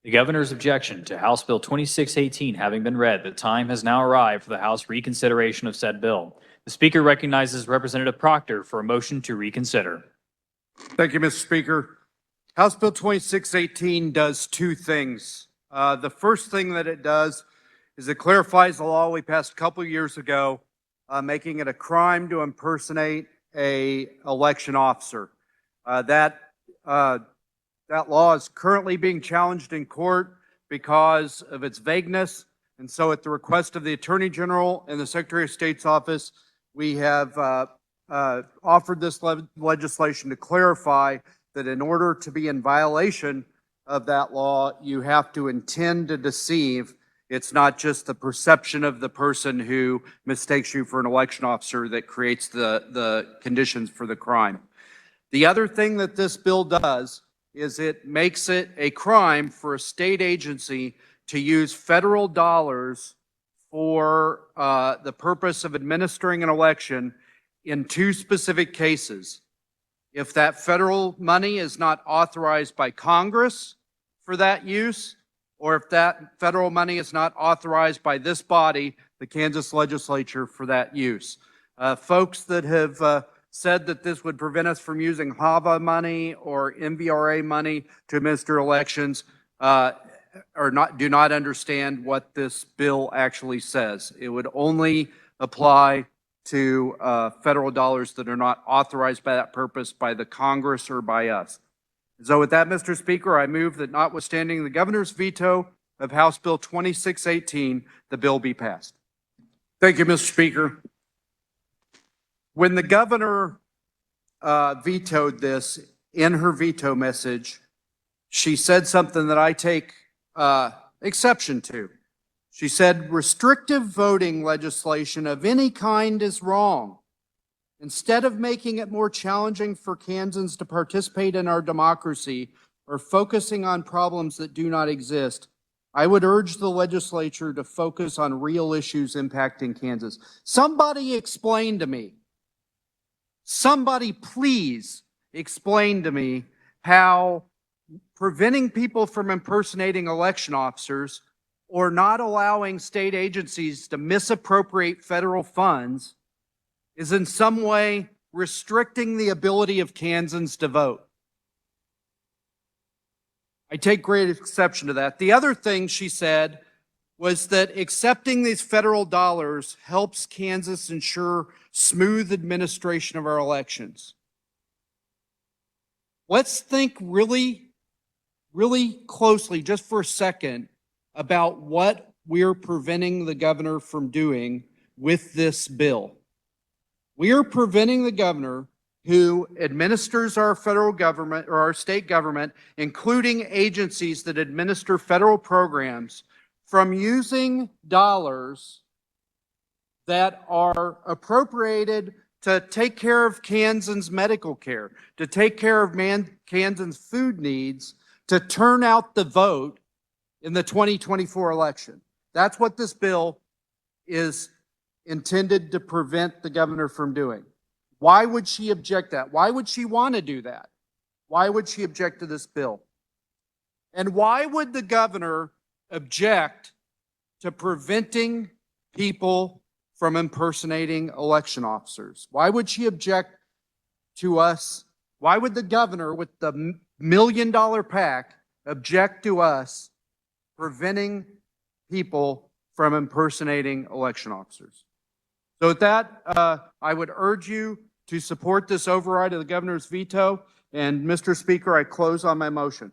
The governor's objection to House Bill 2618 having been read, the time has now arrived for the House reconsideration of said bill. The Speaker recognizes Representative Proctor for a motion to reconsider. Thank you, Mr. Speaker. House Bill 2618 does two things. The first thing that it does is it clarifies the law we passed a couple years ago, making it a crime to impersonate an election officer. That law is currently being challenged in court because of its vagueness. And so at the request of the Attorney General and the Secretary of State's office, we have offered this legislation to clarify that in order to be in violation of that law, you have to intend to deceive. It's not just the perception of the person who mistakes you for an election officer that creates the conditions for the crime. The other thing that this bill does is it makes it a crime for a state agency to use federal dollars for the purpose of administering an election in two specific cases. If that federal money is not authorized by Congress for that use, or if that federal money is not authorized by this body, the Kansas legislature, for that use. Folks that have said that this would prevent us from using HAVA money or MVRA money to administer elections do not understand what this bill actually says. It would only apply to federal dollars that are not authorized by that purpose by the Congress or by us. So with that, Mr. Speaker, I move that notwithstanding the governor's veto of House Bill 2618, the bill be passed. Thank you, Mr. Speaker. When the governor vetoed this, in her veto message, she said something that I take exception to. She said, restrictive voting legislation of any kind is wrong. Instead of making it more challenging for Kansans to participate in our democracy or focusing on problems that do not exist, I would urge the legislature to focus on real issues impacting Kansas. Somebody explain to me, somebody please explain to me how preventing people from impersonating election officers or not allowing state agencies to misappropriate federal funds is in some way restricting the ability of Kansans to vote. I take great exception to that. The other thing she said was that accepting these federal dollars helps Kansas ensure smooth administration of our elections. Let's think really closely, just for a second, about what we're preventing the governor from doing with this bill. We are preventing the governor, who administers our federal government or our state government, including agencies that administer federal programs, from using dollars that are appropriated to take care of Kansans' medical care, to take care of Kansans' food needs, to turn out the vote in the 2024 election. That's what this bill is intended to prevent the governor from doing. Why would she object that? Why would she want to do that? Why would she object to this bill? And why would the governor object to preventing people from impersonating election officers? Why would she object to us? Why would the governor with the $1 million PAC object to us preventing people from impersonating election officers? So with that, I would urge you to support this override of the governor's veto. And Mr. Speaker, I close on my motion.